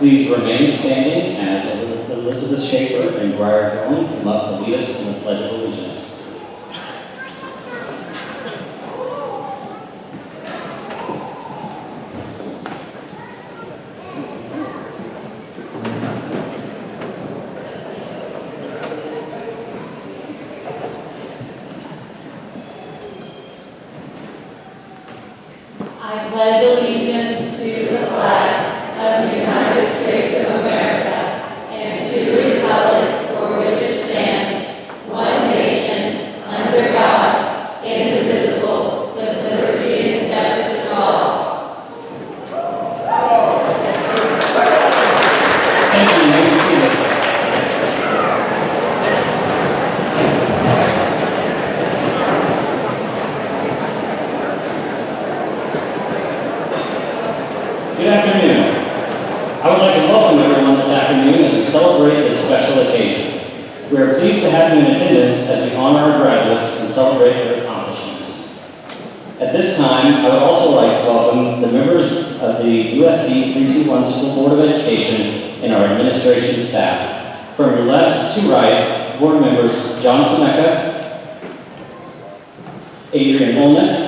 Please remain standing as Elizabeth Schaefer and Briar Cohen come up to lead us in the Pledge of Allegiance. I pledge allegiance to the flag of the United States of America and to the republic for which it stands, one nation, under God, indivisible, with liberty and justice for all. Thank you. You may be seated. Good afternoon. I would like to welcome everyone this afternoon as we celebrate this special occasion. We are pleased to have you in attendance as we honor our graduates and celebrate their accomplishments. At this time, I would also like to welcome the members of the USD 321 School Board of Education and our administration staff. From your left to right, board members John Semeka, Adrian Olnick,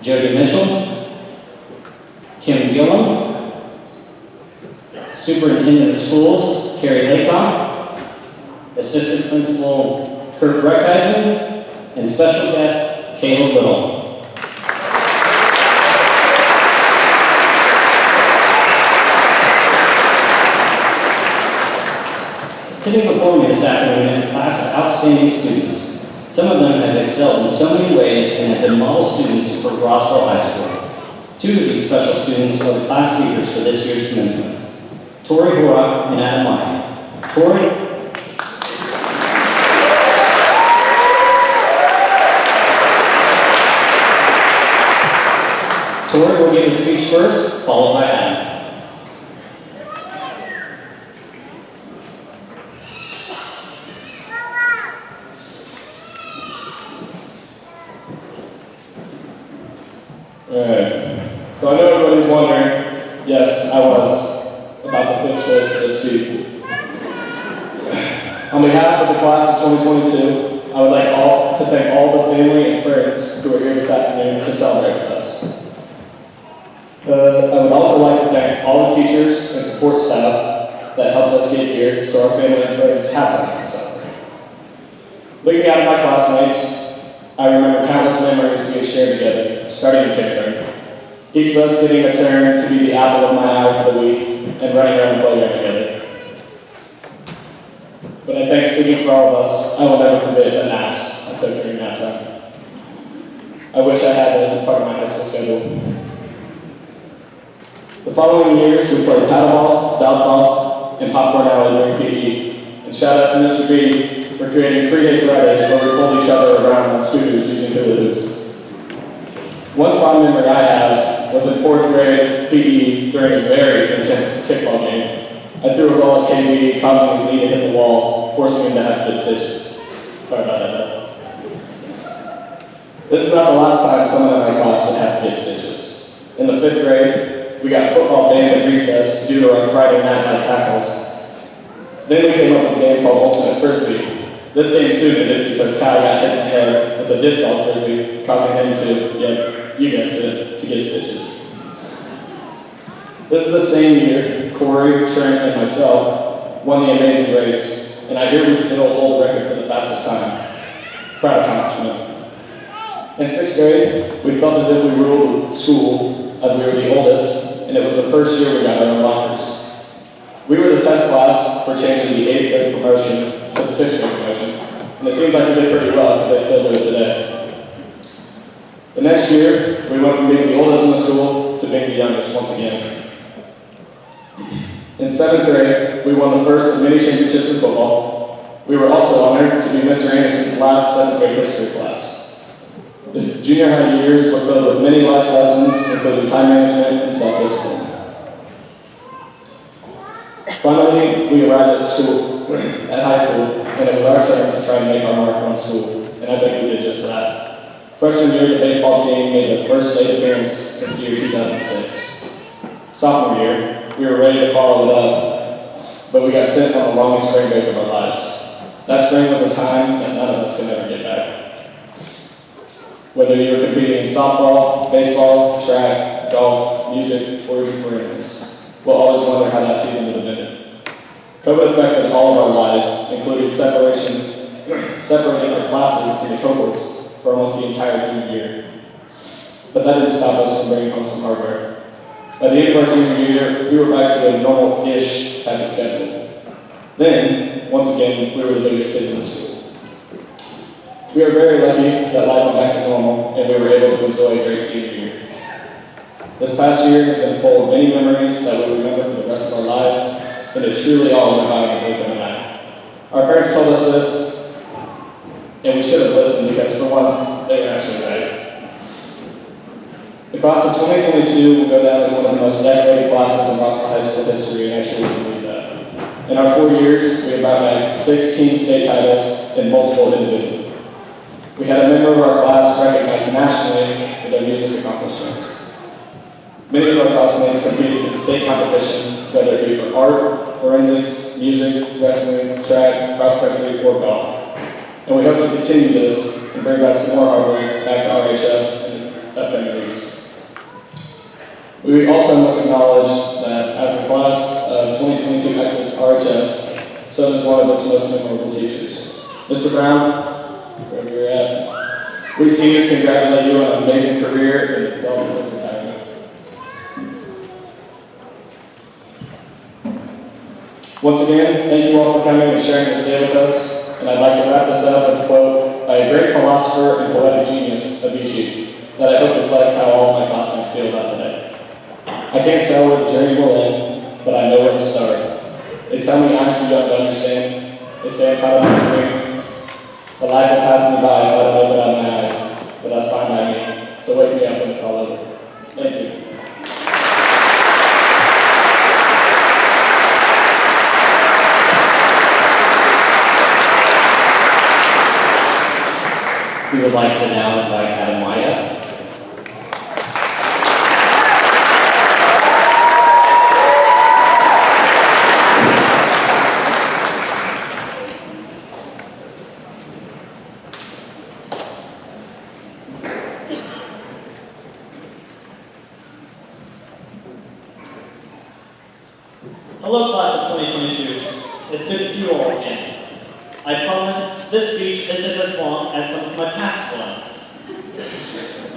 Jody Mitchell, Kim Gillum, Superintendent of Schools, Carrie Laycock, Assistant Principal Kurt Breckheisen, and special guest, Caleb Little. Sitting before me this afternoon is a class of outstanding students. Some of them have excelled in so many ways and have been model students for Rossville High School. Two of these special students are the class leaders for this year's commencement, Tori Horak and Adam Meyer. Tori will give a speech first, followed by Adam. Alright, so I know everybody's wondering, yes, I was about the 5th choice for this speech. On behalf of the class of 2022, I would like to thank all the family and friends who are here this afternoon to celebrate with us. I would also like to thank all the teachers and support staff that helped us get here so our family and friends had something to celebrate. Looking out at my classmates, I remember countless memories we had shared together, starting in kindergarten. Each of us getting a turn to be the apple of my eye for the week and running around the playground together. But I think speaking for all of us, I will never forget the naps I took during nap time. I wish I had those as part of my high school schedule. The following years, we played paddleball, dodgeball, and popcorn alley during PE. And shout out to Mr. B for creating Free Day Fridays where we pulled each other around on scooters using hula hoops. One fond memory I have was in 4th grade PE during a very intense kickball game. I threw a ball at KB, causing his knee to hit the wall, forcing him to have to get stitches. Sorry about that, though. This is not the last time someone in my class would have to get stitches. In the 5th grade, we got football banned at recess due to our Friday night tackles. Then we came up with a game called Ultimate Frisbee. This game suited it because Kyle got hit in the head with a disc golf frisbee, causing him to, yep, you guessed it, to get stitches. This is the same year Corey, Trent, and myself won the Amazing Race, and I hear we still hold the record for the fastest time. Proud accomplishment. In 6th grade, we felt as if we ruled school as we were the oldest, and it was the first year we got our own lockers. We were the test class for changing the 8th grade promotion to the 6th grade promotion, and it seems like we did pretty well because I still do it today. The next year, we went from being the oldest in the school to being the youngest once again. In 7th grade, we won the first of many championships in football. We were also honored to be Mr. Anderson's last 7th grade history class. The junior high years were filled with many life lessons, including time management and self-discipline. Finally, we arrived at high school, and it was our turn to try and make our mark on school, and I think we did just that. Freshman year, the baseball team made their first state appearance since the year 2006. Sophomore year, we were ready to follow it up, but we got sent on the longest spring break of our lives. That spring was a time that none of us can ever get back. Whether you were competing in softball, baseball, track, golf, music, or even forensics, we'll always wonder how that season would have ended. COVID affected all of our lives, including separating our classes into cohorts for almost the entire junior year. But that didn't stop us from bringing home some hardware. By the end of our junior year, we were back to a normal-ish type of schedule. Then, once again, we were the biggest kids in the school. We are very lucky that life went back to normal and we were able to enjoy a great senior year. This past year has been full of many memories that we'll remember for the rest of our lives, and it truly all went by in the blink of an eye. Our parents told us this, and we should have listened because for once, they were actually right. The class of 2022 will go down as one of the most decorated classes in Rossville High School history, and I truly believe that. In our 4 years, we have brought back 6 team state titles and multiple individual. We had a member of our class recognized nationally for their music accomplishments. Many of our classmates competed in state competition, whether it be for art, forensics, music, wrestling, track, cross country, or golf. And we hope to continue this and bring back some more hardware back to RHS in the upcoming weeks. We also must acknowledge that as the class of 2022 exits RHS, so does one of its most memorable teachers. Mr. Brown, wherever you're at, we seniors congratulate you on an amazing career and well-deserved retirement. Once again, thank you all for coming and sharing this day with us, and I'd like to wrap this up with a quote by a great philosopher and poetic genius of Vici that I hope reflects how all of my classmates feel about today. I can't tell where the journey will end, but I know where to start. They tell me I'm too young to understand. They say I'm caught up in a dream. But life will pass me by if I don't open up my eyes, but that's fine by me. So wake me up when it's all over. Thank you. We would like to now invite Adam Maya. Hello, class of 2022. It's good to see you all again. I promise this speech isn't as long as some of my past ones.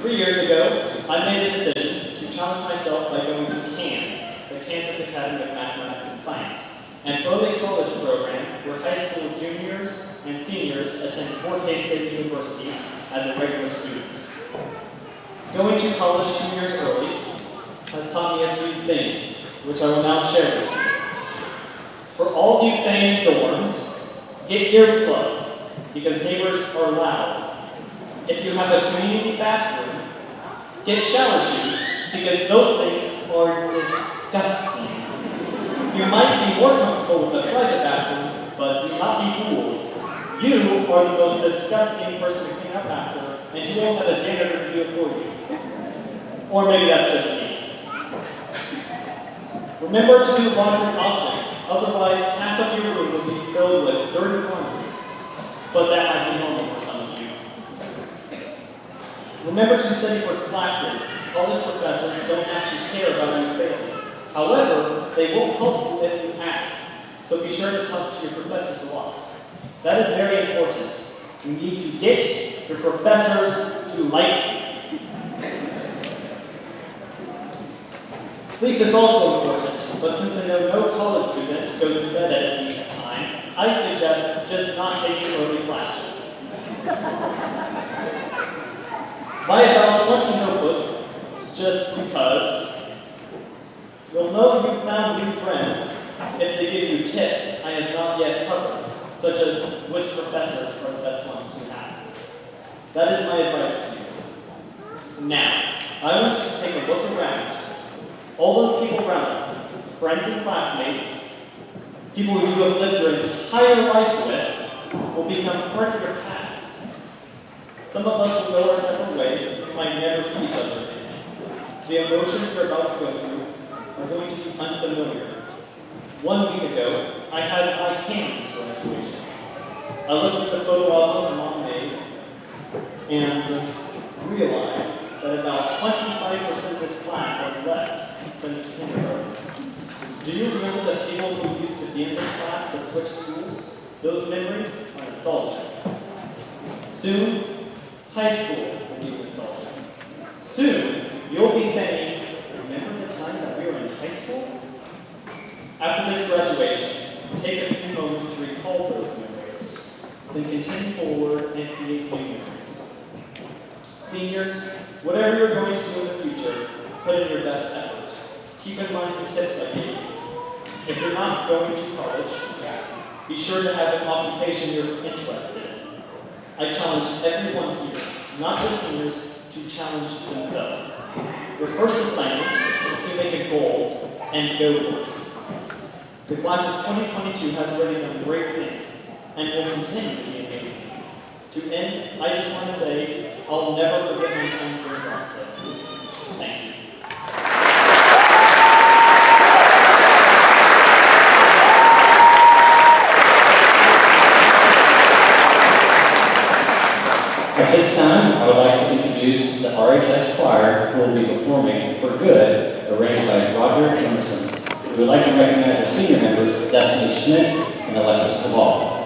3 years ago, I made a decision to challenge myself by going to CAMS, the Kansas Academy of Mathematics and Science, an early college program where high school juniors and seniors attend Fort Hays State University as a regular student. Going to college 2 years early has taught me a few things, which I will now share with you. For all of you staying dorms, get earplugs, because neighbors are loud. If you have a community bathroom, get shower shoes, because those things are disgusting. You might be more comfortable with a private bathroom, but do not be fooled. You are the most disgusting person to clean up after, and you won't have a janitor to do it for you. Or maybe that's just me. Remember to do laundry often, otherwise half of your room will be filled with dirty laundry. But that might be normal for some of you. Remember to study for classes. College professors don't actually care about you failing. However, they will help you if you ask. So be sure to talk to your professors a lot. That is very important. You need to get your professors to like you. Sleep is also important, but since I know no college student goes to bed at a decent time, I suggest just not taking early classes. Buy about 20 notebooks, just because. You'll know you've found new friends if they give you tips I have not yet covered, such as which professors are the best ones to have. That is my advice to you. Now, I want you to take a look around. All those people around us, friends and classmates, people who you have lived your entire life with, will become part of your past. Some of us will go our separate ways and might never see each other again. The emotions we're about to go through are going to be unfamiliar. 1 week ago, I had my campus graduation. I looked at the photo album Mom made and realized that about 25% of this class has left since kindergarten. Do you remember the people who used to be in this class but switched schools? Those memories are nostalgic. Soon, high school will be nostalgic. Soon, you'll be saying, remember the time that we were in high school? After this graduation, take a few moments to recall those memories, then continue forward and create new memories. Seniors, whatever you're going to do in the future, put in your best effort. Keep in mind the tips I gave you. If you're not going to college, be sure to have an occupation you're interested in. I challenge everyone here, not just seniors, to challenge themselves. Your first assignment is to make a goal and go for it. The class of 2022 has already done great things and will continue to be amazing. To end, I just want to say, I'll never forget my time here in Rossville. Thank you. At this time, I would like to introduce the RHS Choir who will be performing For Good, arranged by Roger Emerson. We would like to recognize our senior members, Destiny Schmidt and Alexis Saval.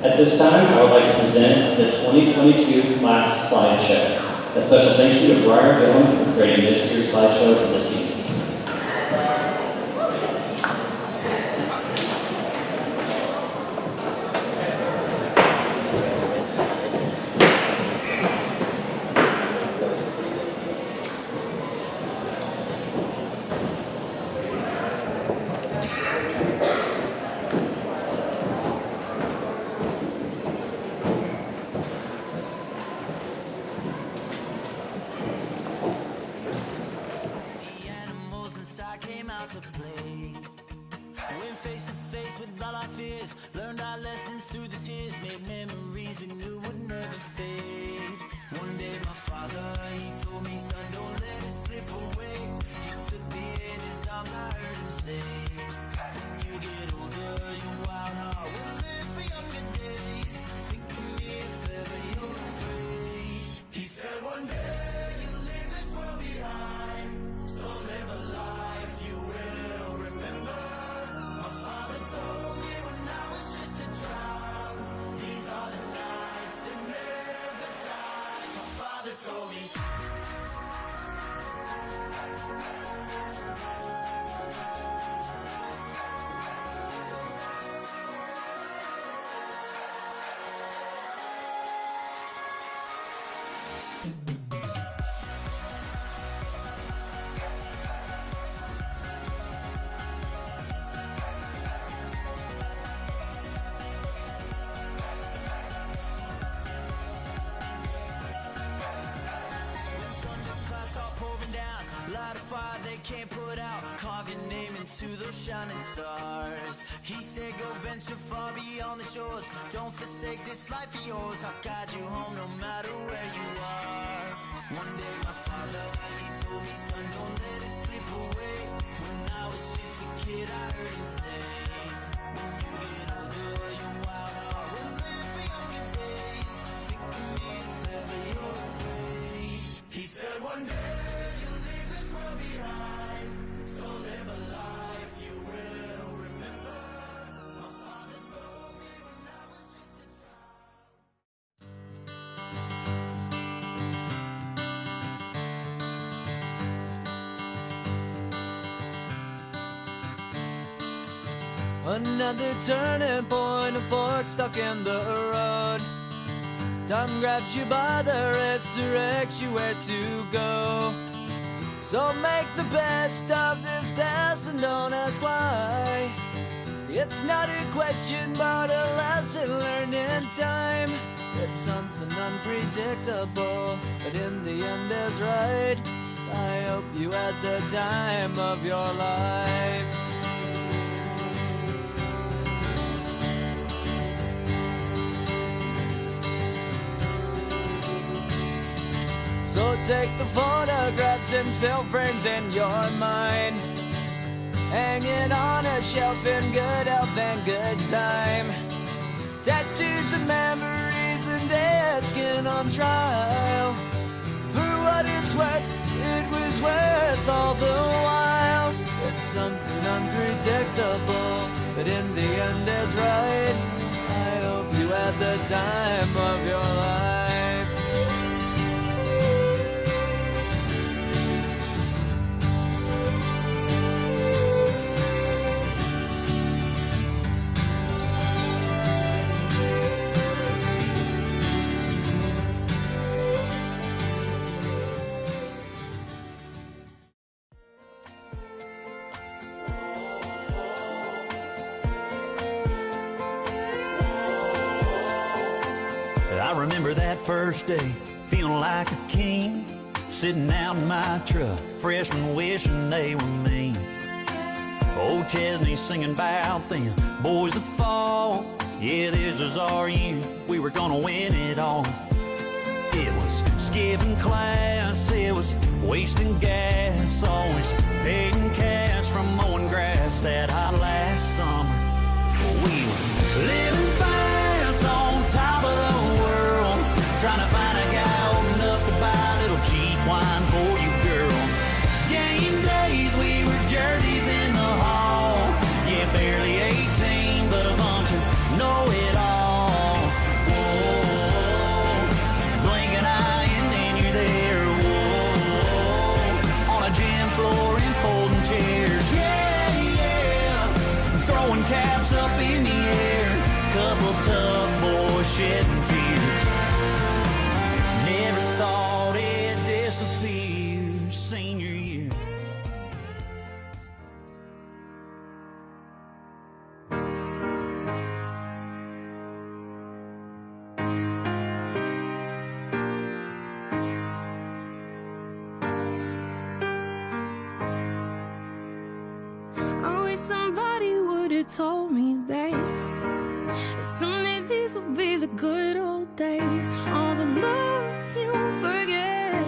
At this time, I would like to present the 2022 class slideshow. A special thank you to Briar Dillon for creating this year's slideshow for the seniors. Came out to play. Went face to face with all our fears. Learned our lessons through the tears. Made memories we knew would never fade. One day my father, he told me, son, don't let it slip away. He took me in his arms, I heard him say, when you get older, your wild heart will live for younger days. Think of me if ever you're afraid. He said one day you'll leave this world behind. So live a life you will remember. My father told me when I was just a child, these are the nights that never die. My father told me. Light a fire they can't put out. Carve your name into those shining stars. He said go venture far beyond the shores. Don't forsake this life of yours. I'll guide you home no matter where you are. One day my father, he told me, son, don't let it slip away. When I was just a kid I heard him say, when you get older your wild heart will live for younger days. Think of me if ever you're afraid. He said one day behind, so live a life you will remember. My father told me when I was just a child. Another turning point, a fork stuck in the road. Time grabs you by the wrist, directs you where to go. So make the best of this test and don't ask why. It's not a question but a lesson learned in time. It's something unpredictable, but in the end is right. I hope you had the time of your life. So take the photographs and still frames in your mind, hanging on a shelf in good health and good time. Tattoos of memories and dead skin on trial. For what it's worth, it was worth all the while. It's something unpredictable, but in the end is right. I hope you had the time of your life. I remember that first day, feeling like a king, sitting out in my truck, freshmen wishing they were me. Old Chesney singing about them boys that fall. Yeah, this was our year, we were gonna win it all. It was skipping class, it was wasting gas, always paid in cash from mowing grass that hot last summer. We were living fast on top of the world, trying to find a guy old enough to buy a little cheap wine for you, girl. Game days, we were jerseys in the hall. Yeah, barely 18, but a bunch of know-it-alls. have told me, babe, someday these will be the good old days. All the love you won't forget,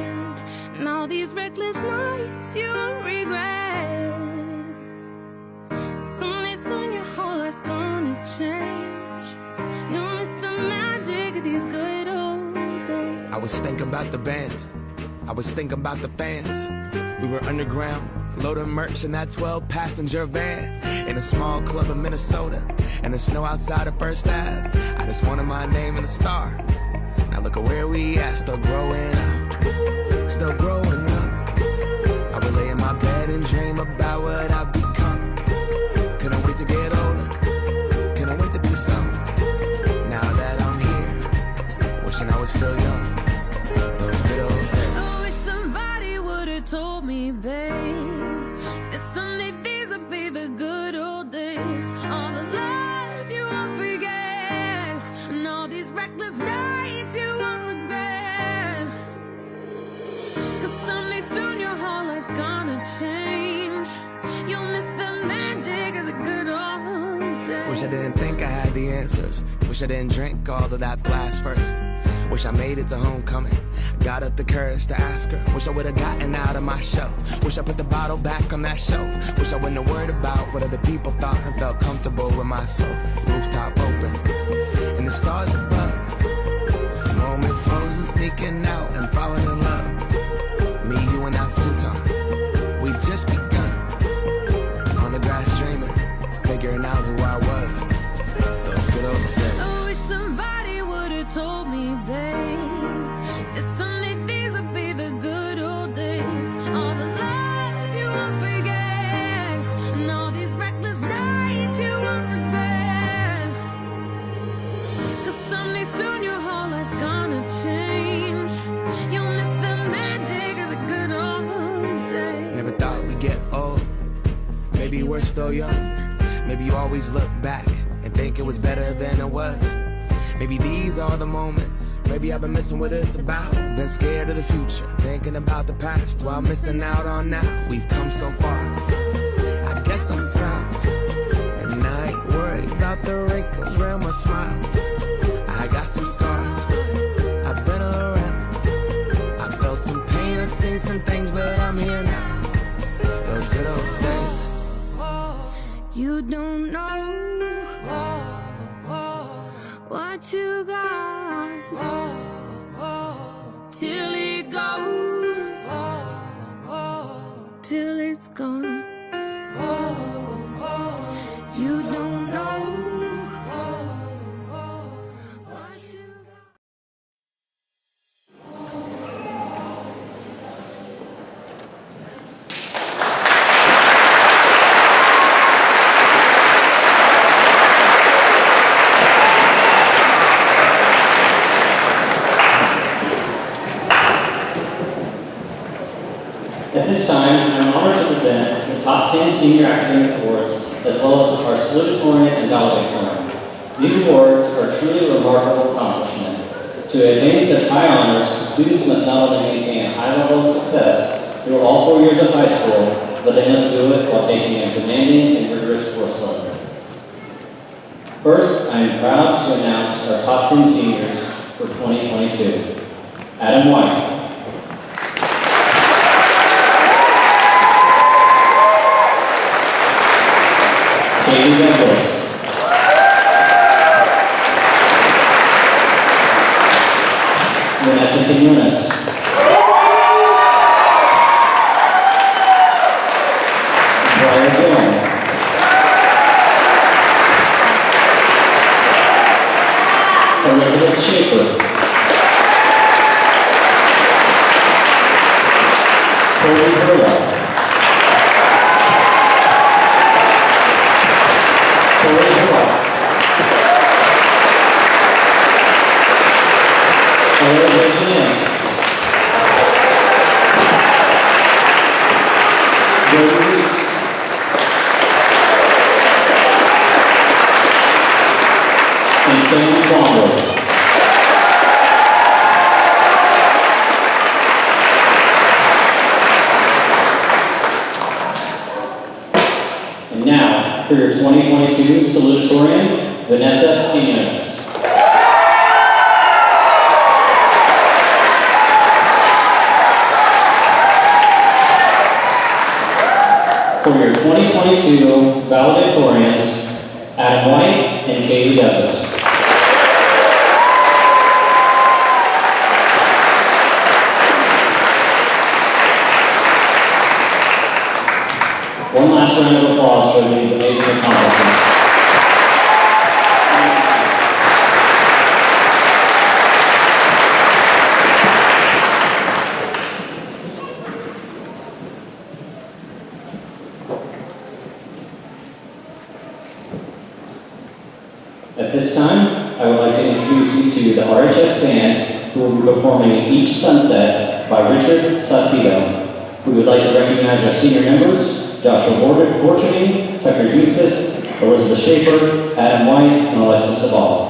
and all these reckless nights you won't regret. Someday soon your whole life's gonna change. You'll miss the magic of these good old days. I was thinking about the band, I was thinking about the fans. We were underground, loading merch in that 12-passenger van, in a small club in Minnesota, and the snow outside of First Ave. I just wanted my name and a star. Now look at where we at, still growing up, still growing up. I would lay in my bed and dream about what I've become. Couldn't wait to get older, couldn't wait to be some. Now that I'm here, wishing I was still young. Those good old days. I wish somebody would've told me, babe, that someday these would be the good old days. All the love you won't forget, and all these reckless nights you won't regret. Cause someday soon your whole life's gonna change. You'll miss the magic of the good old days. Wish I didn't think I had the answers. Wish I didn't drink all of that blast first. Wish I made it to homecoming, got up the courage to ask her. Wish I would've gotten out of my show. Wish I put the bottle back on that shelf. Wish I wouldn't have worried about what other people thought and felt comfortable with myself. Rooftop open, and the stars above. Moment frozen, sneaking out and falling in love. Me, you, and that futon, we just begun. On the grass dreaming, figuring out who I was. Those good old days. I wish somebody would've told me, babe, that someday these would be the good old days. All the love you won't forget, and all these reckless nights you won't regret. Cause someday soon your whole life's gonna change. You'll miss the magic of the good old days. Never thought we'd get old. Maybe we're still young. Maybe you always look back and think it was better than it was. Maybe these are the moments. Maybe I've been missing what it's about. Been scared of the future, thinking about the past while missing out on now. We've come so far, I guess I'm proud. And I ain't worried about the wrinkles around my smile. I got some scars, I've been around. I felt some pain, I've seen some things, but I'm here now. Those good old days. You don't know what you got till it goes, till it's gone. You don't know what you got. At this time, I'm honored to present the top 10 senior academic awards, as well as our salutatorian and valedictorian. These awards are truly a remarkable accomplishment. To attain such high honors, students must not only maintain a high level of success through all 4 years of high school, but they must do it while taking a demanding and rigorous course load. First, I am proud to announce our top 10 seniors for 2022. Adam White. Katie Douglas. Vanessa Quinones. Brian Dillon. Elizabeth Schaefer. Cody Burla. And Sam Twombly. And now, for your 2022 salutatorian, Vanessa Quinones. For your 2022 valedictorians, Adam White and Katie Douglas. One last round of applause for these amazing accomplishments. At this time, I would like to introduce you to the RHS band who will be performing Each Sunset by Richard Saucedo. We would like to recognize our senior members, Joshua Borcherding, Tucker Eustace, Elizabeth Schaefer, Adam White, and Alexis Sabal.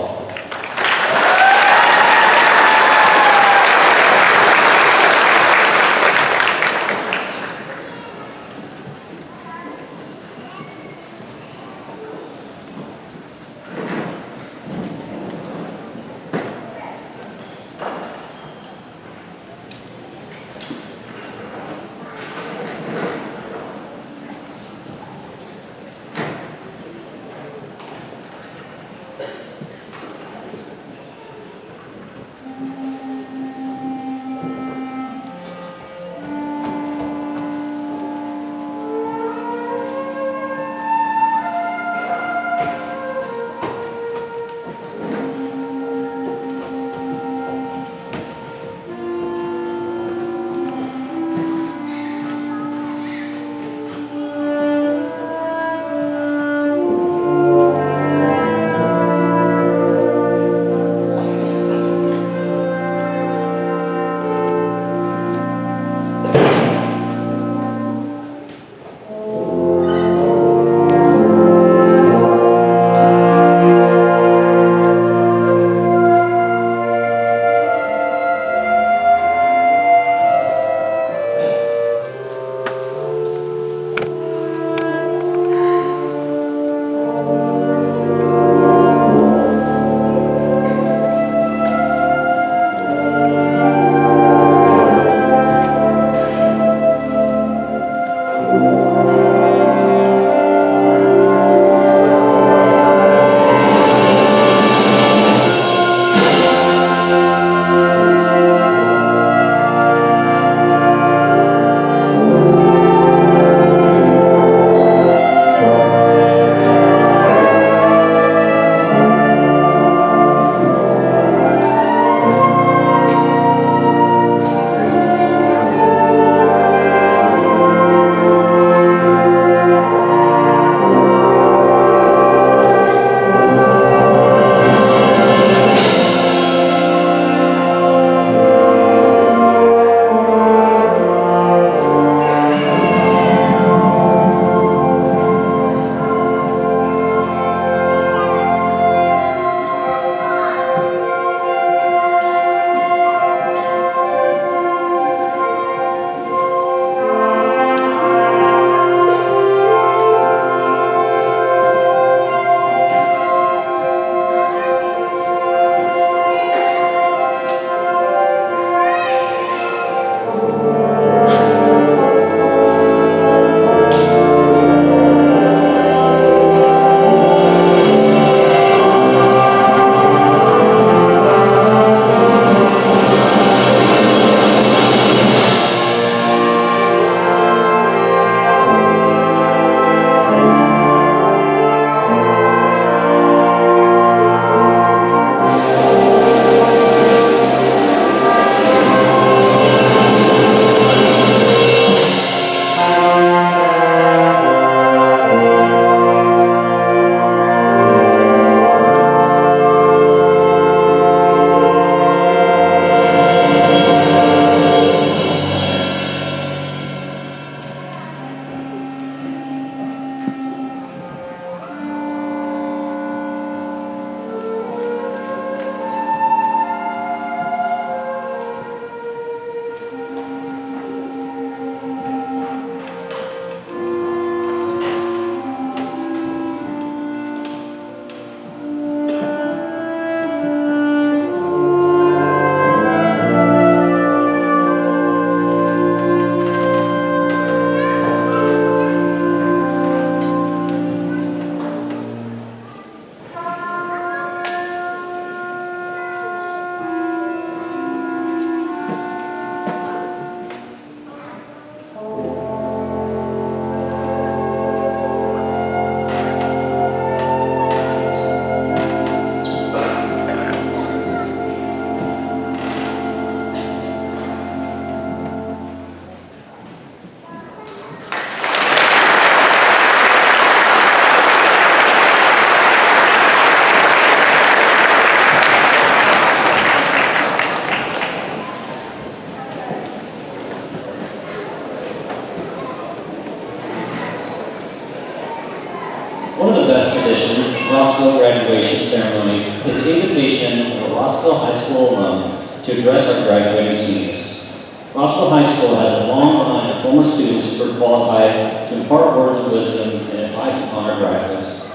Rossville High School alum to address our graduating seniors. Rossville High School has a long line of former students who are qualified to impart words of wisdom and advice upon our graduates.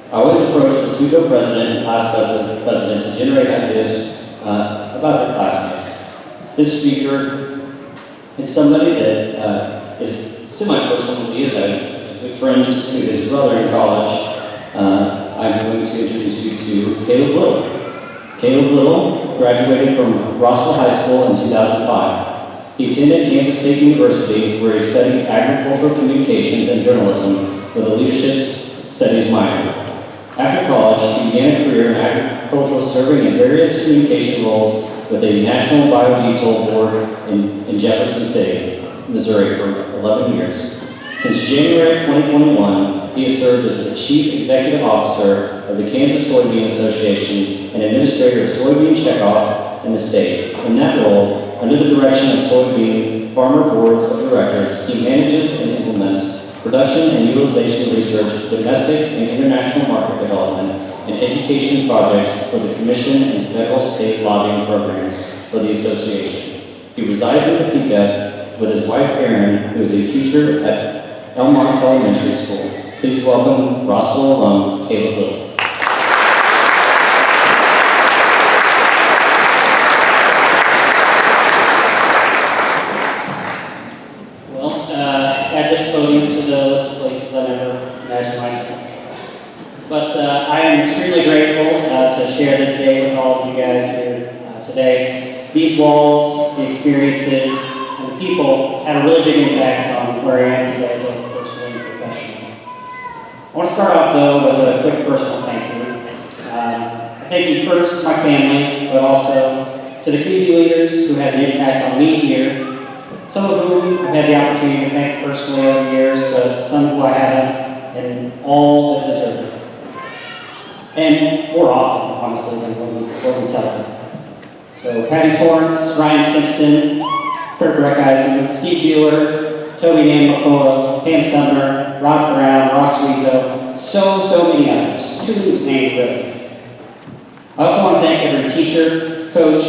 I always approach the studio president and class president to generate ideas about their classmates. This speaker is somebody that is semi-personal with me as a good friend to his brother in college. I'm going to introduce you to Caleb Little. Caleb Little graduated from Rossville High School in 2005. He attended Kansas State University, where he studied agricultural communications and journalism with a leadership studies minor. After college, he began a career in agriculture, serving in various communication roles with a national biodiesel board in Jefferson City, Missouri for 11 years. Since January 2021, he has served as the Chief Executive Officer of the Kansas Soybean Association and Administrator of Soybean Checkoff in the state. In that role, under the direction of soybean farmer boards of directors, he manages and implements production and utilization research, domestic and international market development, and education projects for the Commission and federal state lobbying programs for the association. He resides in Topeka with his wife Erin, who is a teacher at Elmont Elementary School. Please welcome Rossville alum Caleb Little. Add this podium to the list of places I never imagined myself. But I am extremely grateful to share this day with all of you guys here today. These walls, the experiences, and the people had a really big impact on where I am today, both personally and professionally. I want to start off, though, with a quick personal thank you. I thank you first to my family, but also to the community leaders who had an impact on me here. Some of whom I've had the opportunity to thank personally over the years, but some who I haven't, and all that deserve it. And more often, honestly, than what we tell them. So Patty Torrance, Ryan Simpson, Kurt Breckheisen, Steve Bueller, Toby Nan McCullough, Pam Sumner, Rob Brown, Ross Rizzo, so many others. Too many to name, really. I also want to thank every teacher, coach,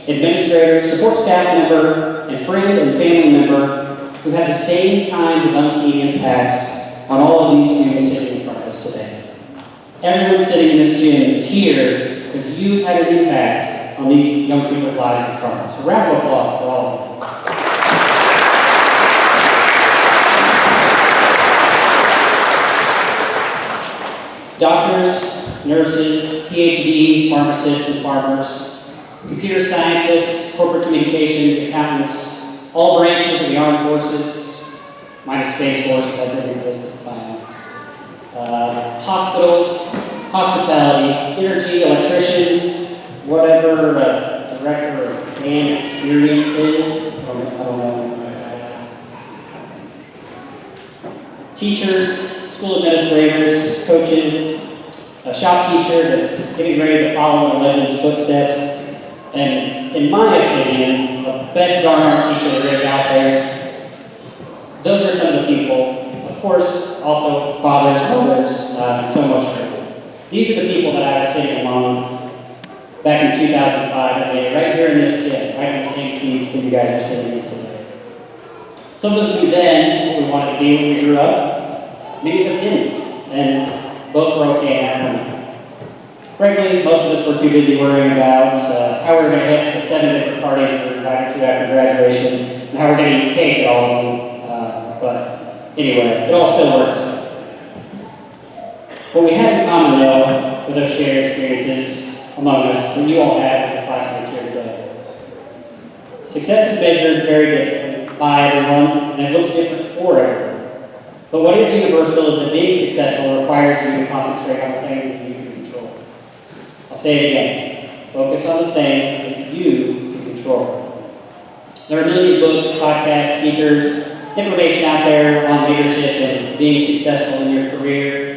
administrator, support staff member, and friend and family member who've had the same kinds of unseen impacts on all of these students sitting in front of us today. Everyone sitting in this gym is here because you've had an impact on these young people's lives in front of us. A round of applause for all of them. Doctors, nurses, PhDs, pharmacists, and farmers, computer scientists, corporate communications, accountants, all branches of the armed forces, minus Space Force, that didn't exist at the time. Hospitals, hospitality, energy, electricians, whatever director of band experience is, I don't know. Teachers, school administrators, coaches, a shop teacher that's getting ready to follow in a legend's footsteps, and in my opinion, the best darn art teacher there is out there. Those are some of the people. Of course, also fathers, mothers, and so much more. These are the people that I was sitting among back in 2005, right here in this gym, right in the same seats that you guys are sitting in today. Some of us knew then what we wanted to be when we grew up. Many of us didn't, and both were okay in that moment. Frankly, most of us were too busy worrying about how we were going to hit the 7 different parties we were invited to after graduation, and how we're going to eat cake at all of them. But anyway, it all still worked. What we had in common, though, were those shared experiences among us that you all had with your classmates here today. Success is measured very differently by everyone, and it looks different for everyone. But what is universal is that being successful requires you to concentrate on the things that you can control. I'll say it again. Focus on the things that you can control. There are a million books, podcasts, speakers, information out there on leadership and being successful in your career.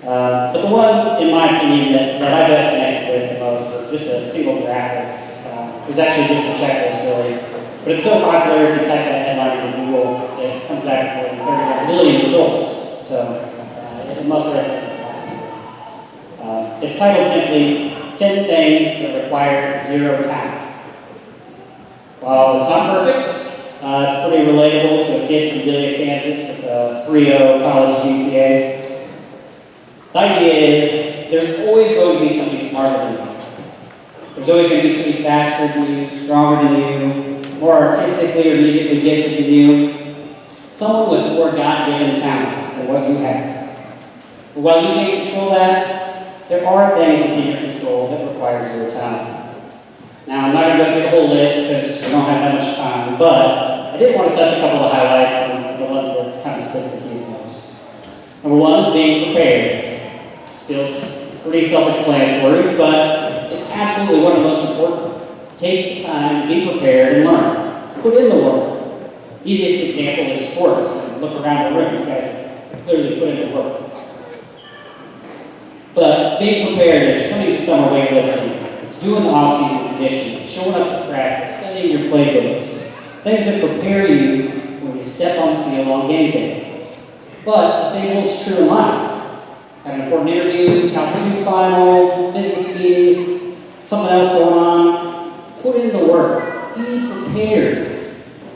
But the one, in my opinion, that I best connected with the most was just a single graphic. It was actually just a checklist, really. But it's so popular, if you type that headline into Google, it comes back with more than 35 million results. So it must resonate with a lot of people. It's titled simply 10 things that require 0 talent. While it's not perfect, it's pretty relatable to a kid from Gilead, Kansas with a 3.0 college GPA. The idea is there's always going to be somebody smarter than you. There's always going to be somebody faster than you, stronger than you, more artistically or musically gifted than you, someone with more God-given talent than what you have. But while you can't control that, there are things within your control that require 0 talent. Now, I'm not going to go through the whole list because we don't have that much time, but I did want to touch a couple of highlights and the ones that kind of stick with me the most. Number 1 is being prepared. This feels pretty self-explanatory, but it's absolutely one of the most important. Take the time to be prepared and learn. Put in the work. Easiest example is sports. Look around the room. You guys have clearly put in the work. But being prepared is coming to summer weightlifting. It's doing the off-season conditioning, showing up to practice, studying your playbooks, things that prepare you when you step on the field on game day. But the same holds true in life. Have an important interview, Calc 2 final, business meeting, something else going on. Put in the work. Be prepared,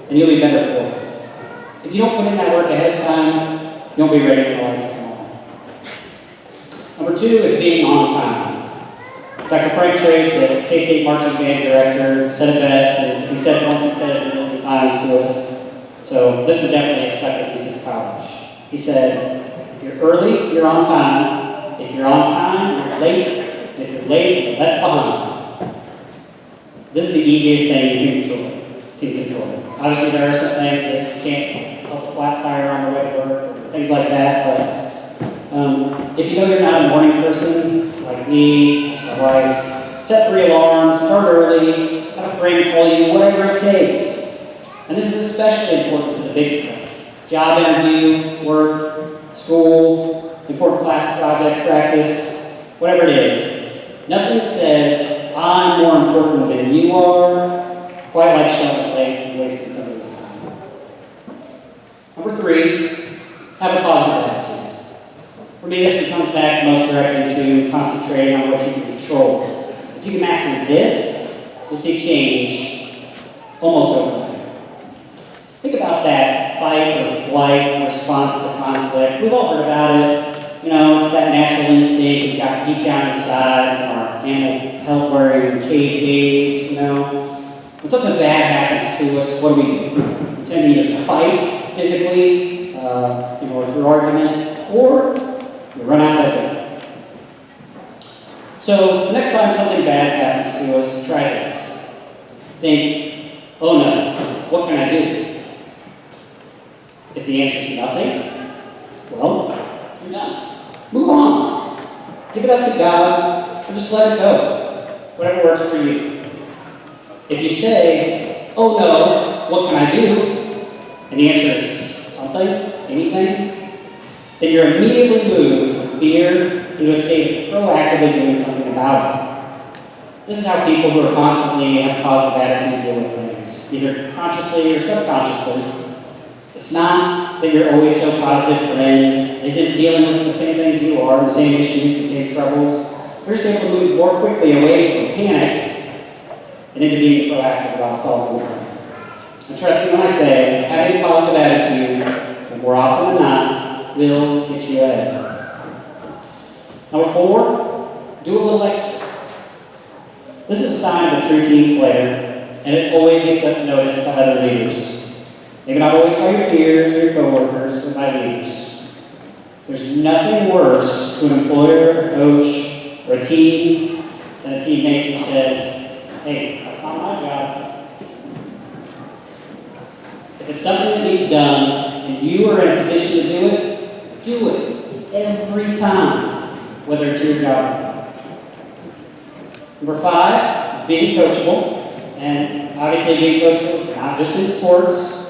and you'll be better for it. If you don't put in that work ahead of time, you won't be ready when the lights come on. Number 2 is being on time. Dr. Frank Trace, a K-State marching band director, said it best, and if he said it once, he said it a million times to us. So this would definitely have stuck with me since college. He said, if you're early, you're on time. If you're on time, you're late. And if you're late, you're left behind. This is the easiest thing you can control. Obviously, there are some things that you can't help a flat tire on the way to work, or things like that, but if you know you're not a morning person, like me, it's my wife, set 3 alarms, start early, have a friend call you, whatever it takes. And this is especially important for the big stuff. Job interview, work, school, important class project, practice, whatever it is. Nothing says, I'm more important than you are, quite like Sheldon Lake wasting somebody's time. Number 3, have a positive attitude. For me, this comes back most directly to concentrating on what you can control. If you can master this, you'll see change almost overnight. Think about that fight or flight response to conflict. We've all heard about it. You know, it's that natural instinct we got deep down inside from our animal pelt-wearing cave days, you know. When something bad happens to us, what do? We tend to either fight physically, or through argument, or we run out that door. So the next time something bad happens to us, try this. Think, oh no, what can I do? If the answer is nothing, well, you're done. Move on. Give it up to God, or just let it go. Whatever works for you. If you say, oh no, what can I do? And the answer is something, anything, then you're immediately moved from fear into a state of proactively doing something about it. This is how people who are constantly have a positive attitude deal with things, either consciously or subconsciously. It's not that you're always so positive friend isn't dealing with the same things you are, the same issues, the same troubles. You're just able to move more quickly away from panic and into being proactive about solving the problem. And trust me when I say, having a positive attitude, more often than not, will get you ahead. Number 4, do a little extra. This is a sign of a true team player, and it always gets noticed by other leaders. Maybe not always by your peers or your coworkers, but by leaders. There's nothing worse to an employer, a coach, or a team than a teammate who says, hey, that's not my job. If it's something that needs done, and you are in a position to do it every time, whether it's your job or not. Number 5 is being coachable, and obviously being coachable is not just in sports.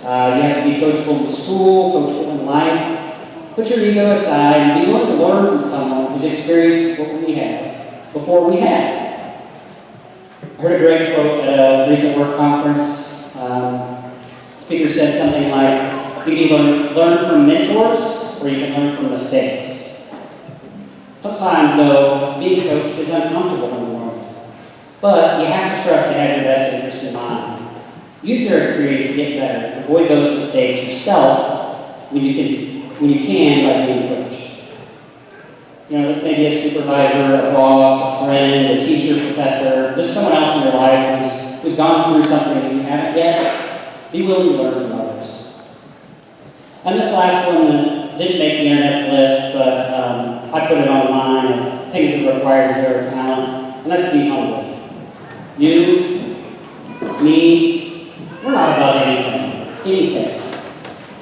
You have to be coachable in school, coachable in life. Put your ego aside and be willing to learn from someone who's experienced what we have before we have. I heard a great quote at a recent work conference. Speaker said something like, you can either learn from mentors or you can learn from mistakes. Sometimes, though, being coached is uncomfortable in the moment. But you have to trust they have your best interests in mind. Use their experience to get better. Avoid those mistakes yourself when you can by being coached. You know, this may be a supervisor, a boss, a friend, a teacher, professor, just someone else in your life who's gone through something that you haven't yet. Be willing to learn from others. And this last one didn't make the internet's list, but I put it on mine of things that require zero talent, and that's be humble. You, me, we're not above anything.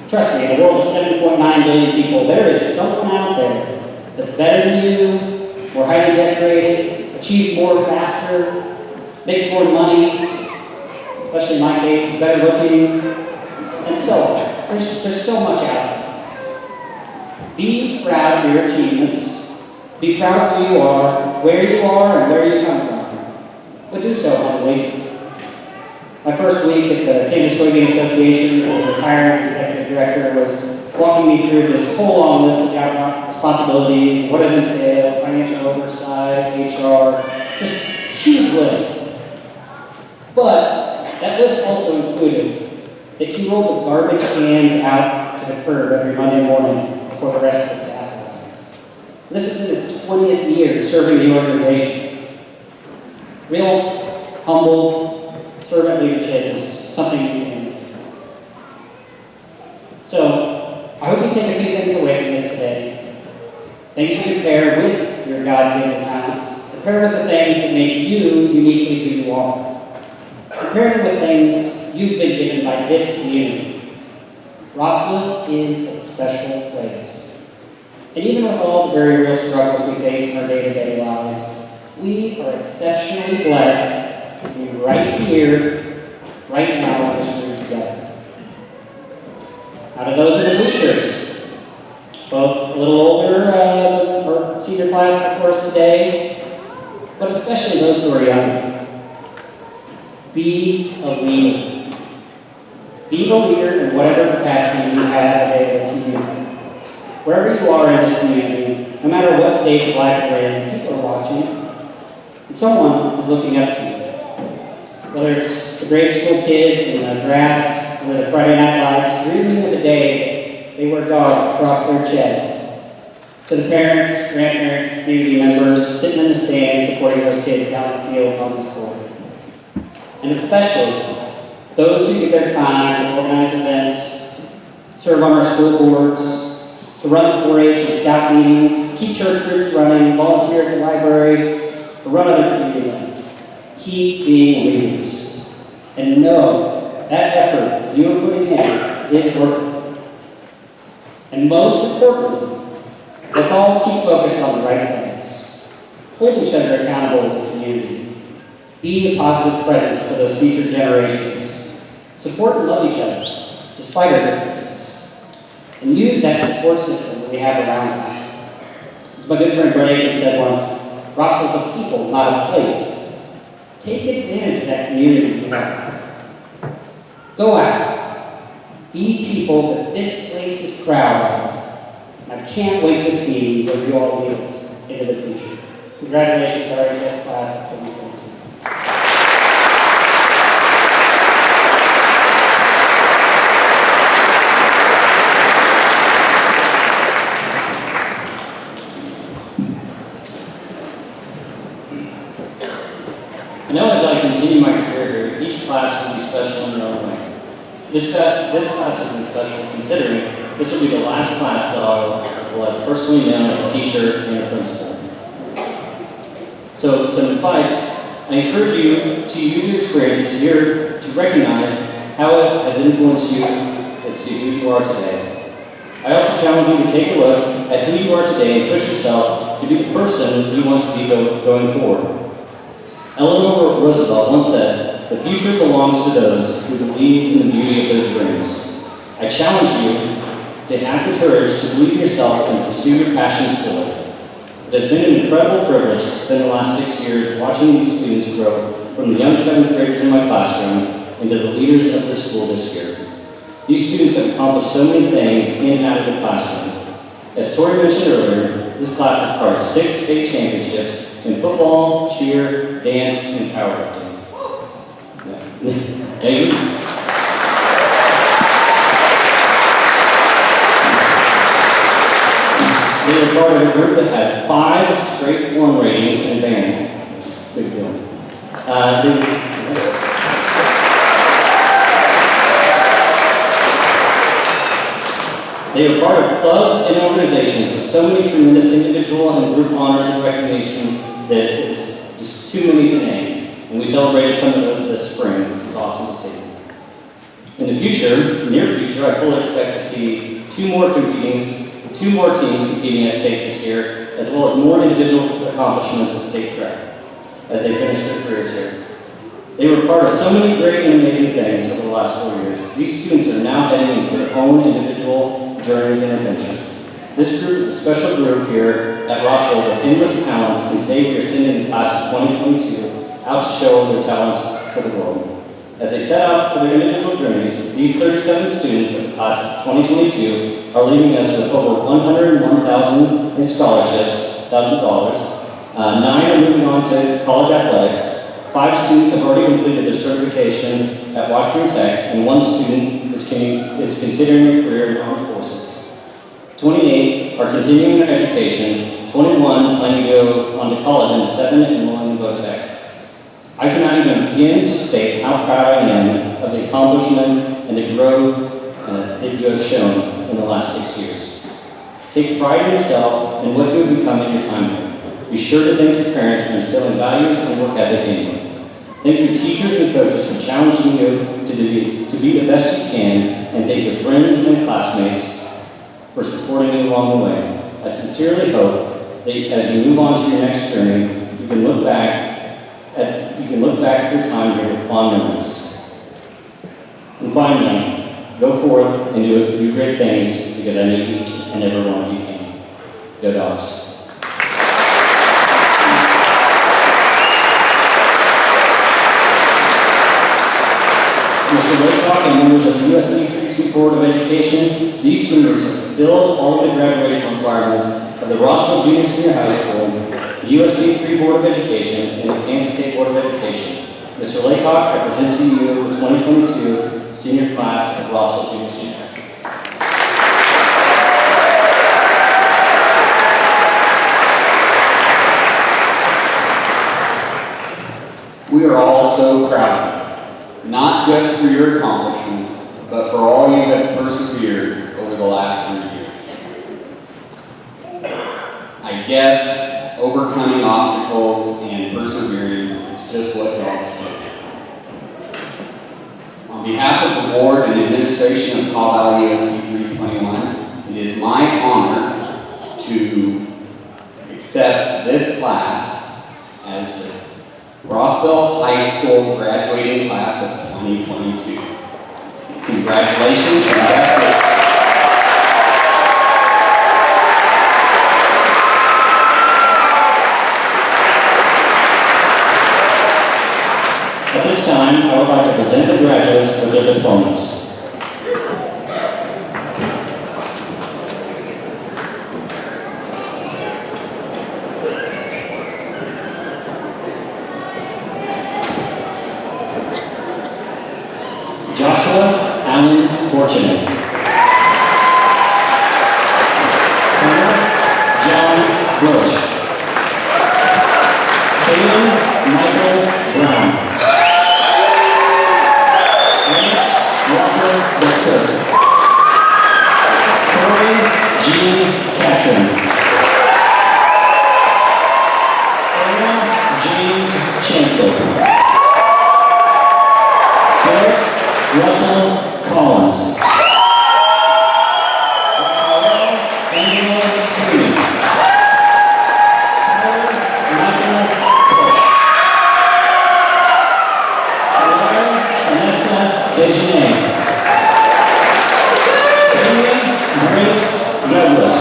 Trust me, in a world of 7.9 billion people, there is someone out there that's better than you, more highly decorated, achieved more faster, makes more money, especially in my case, is better looking, and so on. There's so much out there. Be proud of your achievements. Be proud of who you are, where you are, and where you come from. But do so humbly. My first week at the Kansas Soybean Association as a retiring executive director was walking me through this whole long list of job responsibilities, what it entailed, financial oversight, HR, just huge list. But that list also included that he rolled the garbage cans out to the curb every Monday morning before the rest of the staff arrived. This was in his 20th year serving the organization. Real, humble, servant leadership is something you can do. So, I hope you take a few things away from this today. Things you can pair with your God-given talents. Compare with the things that make you uniquely who you are. Compare them with things you've been given by this community. Rossville is a special place. And even with all the very real struggles we face in our day-to-day lives, we are exceptionally blessed to be right here, right now in this room together. Out of those in the bleachers, both a little older than our senior class before us today, but especially those who are younger. Be a leader. Be a leader in whatever capacity you have available to you. Wherever you are in this community, no matter what stage of life you're in, people are watching, and someone is looking up to you. Whether it's the grade school kids in the grass or the Friday night lights dreaming of the day they wear dogs across their chest, to the parents, grandparents, community members sitting in the stands supporting those kids down the field on this court. And especially those who give their time to organize events, serve on our school boards, to run 4-H and scout meetings, keep church groups running, volunteer at the library, or run other community events. Keep being leaders. And know that effort that you are putting in is worth it. And most importantly, let's all keep focused on the right things. Hold each other accountable as a community. Be a positive presence for those future generations. Support and love each other, despite our differences. And use that support system that we have around us. As my good friend Brett Aiken said once, Rossville's a people, not a place. Take advantage of that community we have. Go out. Be people that this place is proud of. I can't wait to see where you all lead us into the future. Congratulations to our HS class of 2022. I know as I continue my career here, each class will be special in their own way. This class has been special considering this will be the last class that I will have personally known as a teacher and a principal. So some advice, I encourage you to use your experiences here to recognize how it has influenced you as to who you are today. I also challenge you to take a look at who you are today and push yourself to be the person you want to be going forward. Eleanor Roosevelt once said, "The future belongs to those who believe in the beauty of their dreams." I challenge you to have the courage to believe in yourself and pursue your passions fully. It has been an incredible privilege to spend the last 6 years watching these students grow from the young 7th graders in my classroom into the leaders of the school this year. These students have accomplished so many things in and out of the classroom. As Tori mentioned earlier, This class was part of 6 state championships in football, cheer, dance, and powerlifting. Yeah. Thank you. They were part of a group that had 5 straight 1 ratings in band, which is a big deal. They were part of clubs and organizations with so many tremendous individual and group honors and recognition that it's just too many to name. And we celebrated some of those this spring, which was awesome to see. In the future, near future, I fully expect to see 2 more teams competing at state this year, as well as more individual accomplishments at state track as they finish their careers here. They were part of so many great and amazing things over the last 4 years. These students are now heading into their own individual journeys and adventures. This group is a special group here at Rossville with endless talents, and today we are sending the class of 2022 out to show their talents to the world. As they set out for their individual journeys, these 37 students of the class of 2022 are leaving us with over $101,000 in scholarships, $1,000. 9 are moving on to college athletics. 5 students have already completed their certification at Washburn Tech, and 1 student is considering a career in the armed forces. 28 are continuing their education. 21 plan to go on to college, and 7 enrolling in Tech. I cannot even begin to state how proud I am of the accomplishments and the growth that you have shown in the last 6 years. Take pride in yourself and what you have become in your time here. Be sure to thank your parents for instilling values and work ethic in you. Thank your teachers and coaches for challenging you to be the best you can, and thank your friends and classmates for supporting you along the way. I sincerely hope that as you move on to your next journey, you can look back at your time here with fond memories. And finally, go forth and do great things, because I know each and every one of you can. Go Dogs. Mr. Laycock and members of the USD 32 Board of Education, these seniors have fulfilled all of the graduation requirements of the Rossville Junior Senior High School, the USD 3 Board of Education, and the Kansas State Board of Education. Mr. Laycock, I present to you the 2022 senior class of Rossville Junior Senior High School. We are all so proud, not just for your accomplishments, but for all you have persevered over the last 3 years. I guess overcoming obstacles and persevering is just what dogs do. On behalf of the board and administration of Kaw Valley USD 321, it is my honor to accept this class as the Rossville High School graduating class of 2022. Congratulations and best wishes. At this time, I would like to present the graduates with their diplomas. Joshua Allen Borchinen. John Bush. Caleb Michael Brown. Lance Walker Bisker. Corey Jean Catron. Aaron James Chancellor. Derek Russell Collins. Rafael Angela Cooney. Tyler Michael Cook. Laura Ernesto Dejanay. Kaylee Grace Douglas.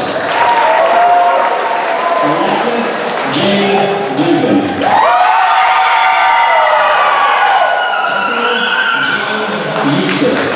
Alexis J. Dugan. Tucker James Eustace.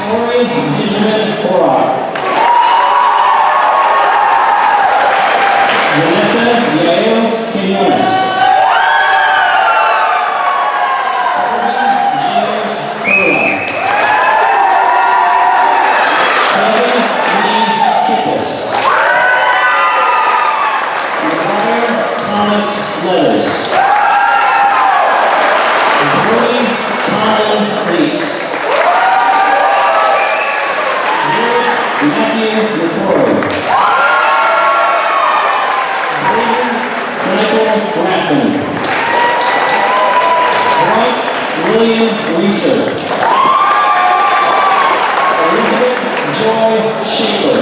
Corey Benjamin Borak. Vanessa Yael Quinones. James Curran. Tevin Lee Kippis. Thomas Leathers. Brody Colin Reitz. Matthew McCrory. Michael Rathman. William Reeser. Elizabeth Joy Schaefer.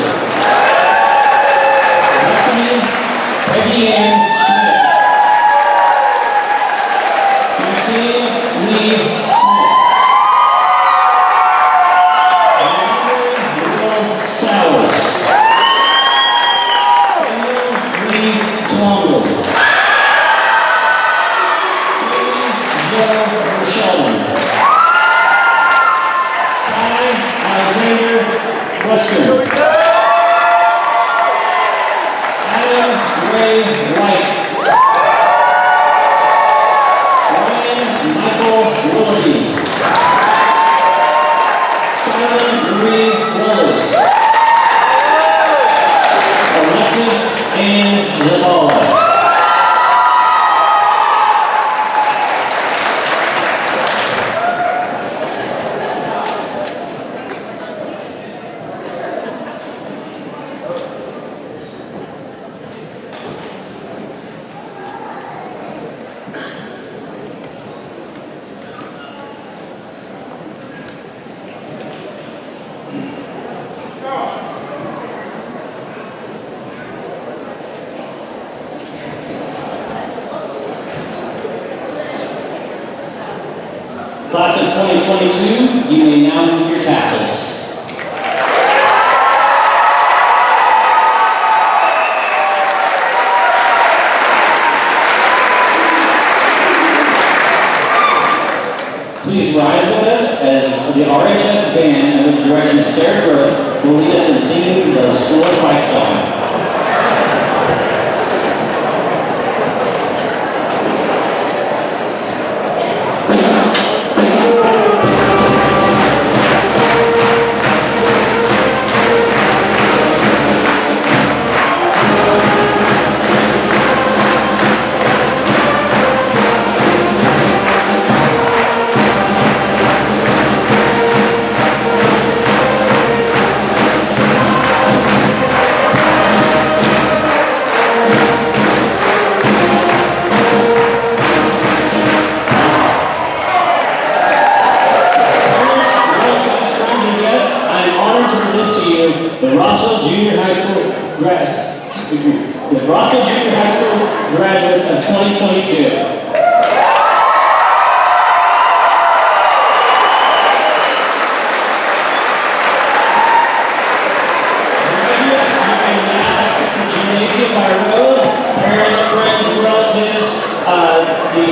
Destiny Peggy Ann Schmidt. Maxine Lee Smith. Will Sowers. Samuel Lee Twombly. Katie Joe Sheldon. Kai Alexander Western. Adam Ray White. Ryan Michael Willoughby. Skylar Marie Willis. Alexis Ann Zavala. Class of 2022, you may now move your tassels. Please rise with us as the RHS band, under the direction of Sarah Gross, will lead us in singing the school fight song. The Rossville Junior High School graduates of 2022. Graduates, you may now exit the gymnasium by rows. Parents, friends, relatives, the